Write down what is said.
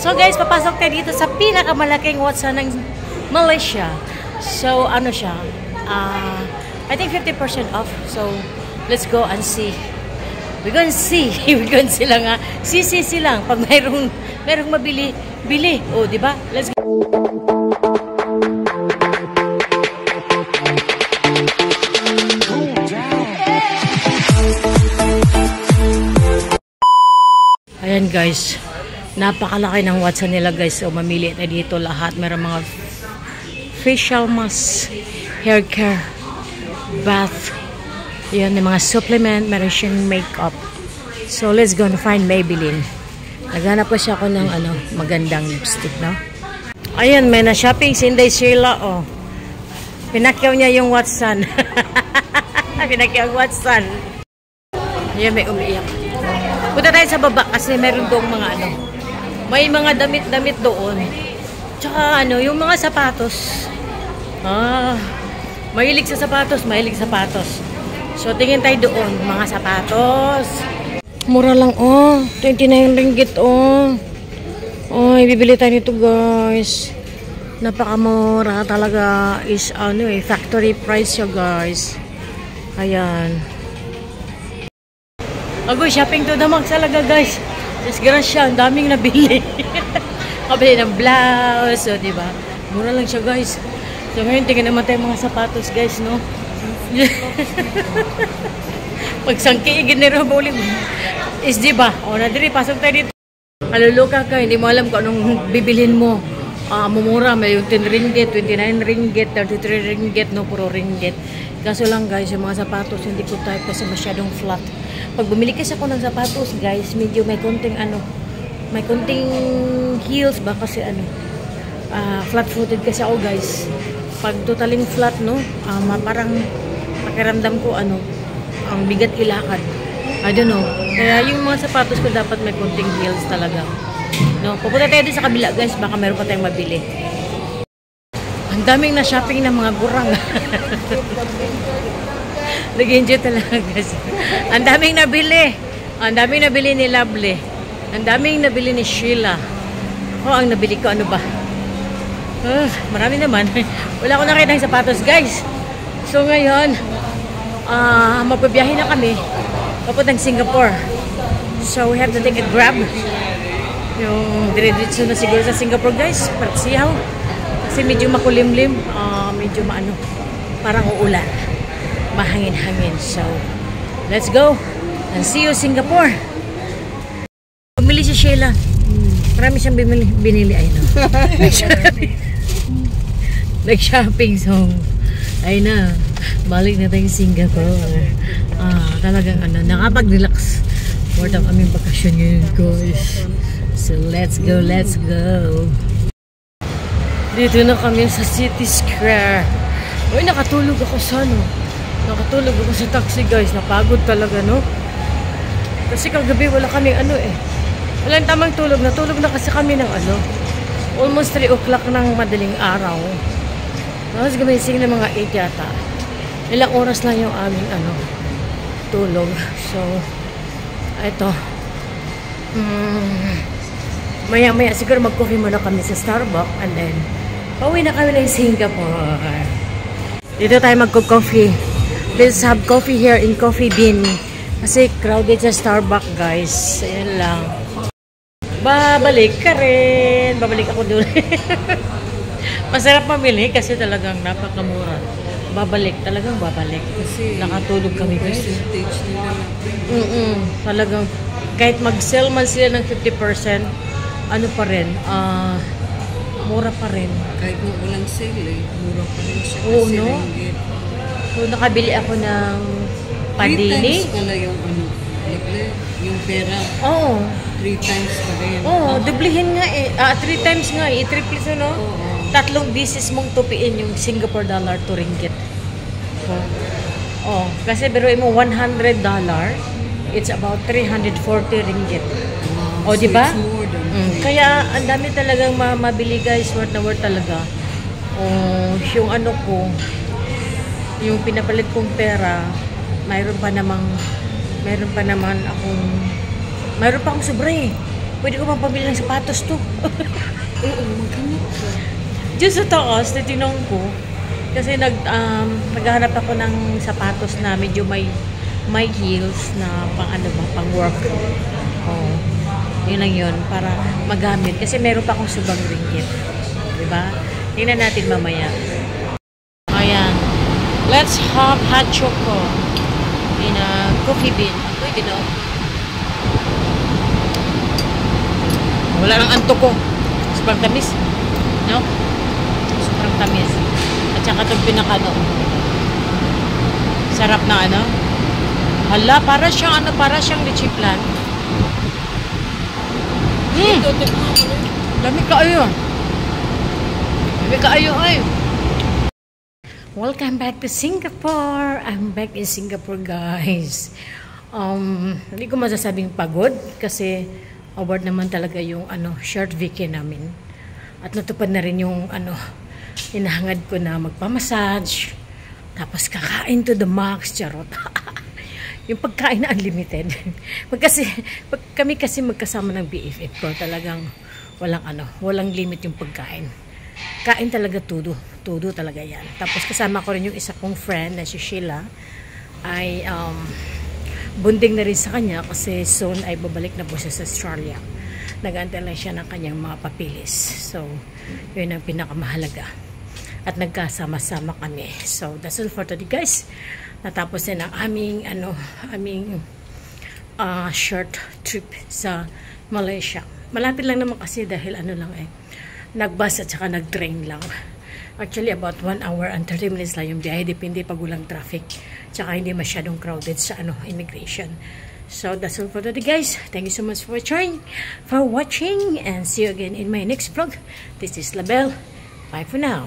So guys, papasok tayo dito sa pinakamalaking Watson ng Malaysia. So ano siya? I think 50% off. So let's go and see. We're gonna see. We're gonna see lang ha. See lang. Pag mayroong mabili, bili. O, di ba? Let's go. Ayan guys. Napakalaki ng Watson nila guys. So mamili tayo dito lahat. Meron mga facial mask, hair care, bath. Yan, yung mga supplement, meron siyang makeup. So, let's go and find Maybelline. Naghanap po siya ako ng magandang lipstick, no? Ayan, may na-shopping si Inday Sheila, oh. Pinakyaw niya yung Watson. Pinakyaw ang Watson. Ayan, may umiiyak. Punta tayo sa baba kasi meron doong mga may mga damit-damit doon. Tsaka yung mga sapatos. Mahilig sa sapatos. So, tingin tayo doon. Mga sapatos. Mura lang, oh. 29 ringgit, oh. Oh, ibibili tayo nito, guys. Napakamura talaga. Is, factory price siya, guys. Ayan. Agoy, shopping to the max talaga, guys. Disgrasya, ang daming nabili. Kabili ng blouse, so, diba? Mura lang siya, guys. So, ngayon, tingin naman tayo mga sapatos, guys, no? Pagsangki, ginero bowling is diba? O, nadiri, pasok tayo dito. Maluluka ka, hindi mo alam kung anong bibilhin mo. Mumura, may yung 10 ringgit, 29 ringgit, 33 ringgit, no, puro ringgit. Kaso lang, guys, yung mga sapatos, hindi ko type kasi masyadong flat. Pag bumili kasi ako ng sapatos, guys, medyo may konting may konting heels ba kasi flat-footed kasi ako, guys. Pag totaling flat, no, parang pakiramdam ko ang bigat ilakad. I don't know. Kaya yung mga sapatos ko dapat may konting heels talaga. No, pupunta tayo din sa kabila, guys, baka meron pa tayong mabili. Ang daming na shopping ng mga gurang. Nag-enjoy talaga, guys. Ang daming nabili. Ang daming nabili ni Lovely. Ang daming nabili ni Sheila. Ang nabili ko ano ba? Marami naman. Wala ko nakita ng sapatos, guys. So ngayon, magbabiyahe na kami papuntang Singapore. So we have to take a Grab. Yung dire-diretso na siguro sa Singapore, guys. Partsihaw. Kasi medyo makulimlim. Medyo parang uulan. Mahangin-hangin. So, let's go and see you Singapore. Bumili si Sheila. Marami siyang binili. Ay, no. Nag-shopping. So, ay na. Balik na tayo Singapore. Talagang nakapag-relax. More than aming bakasyon ngayon, guys. So, let's go. Dito na kami sa City Square. Uy, nakatulog ako sa Nakatulog ako sa taxi, guys. Napagod talaga, no? Kasi kagabi wala kami walang tamang tulog. Natulog na kasi kami ng almost 3 o'clock ng madaling araw. Tapos gumising ng mga 8 yata. Ilang oras lang yung aming tulog. So, ito. Maya-maya siguro mag-coffee muna kami sa Starbucks and then pauwi na kami ng Singapore. Dito tayo mag-coffee. Let's have coffee here in Coffee Bean. Kasi crowded sa Starbucks, guys. Ayan lang. Babalik ka rin. Babalik ako doon. Masarap mamili kasi talagang napakamura. Talagang babalik. Kasi nakatulog kami, guys. Talagang kahit mag-sell man sila ng 50%, pa rin, mura pa rin. Kahit walang sale, mura pa rin siya. Oo, no? So, nakabili ako ng padini. 3 times pala yung pera. Oo. 3 times pa rin. Oo, dublihin nga 3 times nga triple so, no? Oo. 3 bisis mong tupiin yung Singapore dollar to ringgit. So, kasi biruin mo $100, it's about 340 ringgit. So di ba? Kaya ang dami talagang mabili, guys. Worth na worth talaga. Yung yung pinapalit kong pera, mayroon pa akong sobra eh. Pwede ko pambili ng sapatos to. Oo, maghanap ka. Diyan sa taas, titinong ko. Kasi naghahanap ako ng sapatos na medyo may heels na pang ano ba, pang work. Oh. Yun lang yun, para magamit. Kasi meron pa akong subang ringgit. Diba? Tingnan natin mamaya. Ayan. Let's have hot choco in a coffee bean. Pwede na. Wala nang antok ko. Sobrang tamis. No? Sobrang tamis. At saka itong pinakano. Sarap na ano. Hala, para siyang leche flan. Dami kaayo. Dami kaayo ay. Welcome back to Singapore. I'm back in Singapore, guys. Hindi ko masasabing pagod kasi award naman talaga yung short weekend namin. At natupad na rin yung hinahangad ko na magpamassage. Tapos kakain to the max, charot. Yung pagkain na unlimited. Kami kasi magkasama ng BFF ko, talagang walang limit yung pagkain. Kain talaga todo talaga yan. Tapos kasama ko rin yung isa kong friend na si Sheila, ay bunding na rin sa kanya kasi soon ay babalik na po siya sa Australia. Nag-aantay lang siya ng kanyang mga papilis. So, yun ang pinakamahalaga. At nagkasama-sama kami. So, that's all for today, guys. Natapos na ang aming short trip sa Malaysia. Malapit lang naman kasi dahil nagbus at saka nag-train lang. Actually, about 1 hour and 30 minutes lang yung biyahe. Depende pag walang traffic. Tsaka hindi masyadong crowded sa immigration. So, that's all for today, guys. Thank you so much for watching, and see you again in my next vlog. This is Labelle. Bye for now.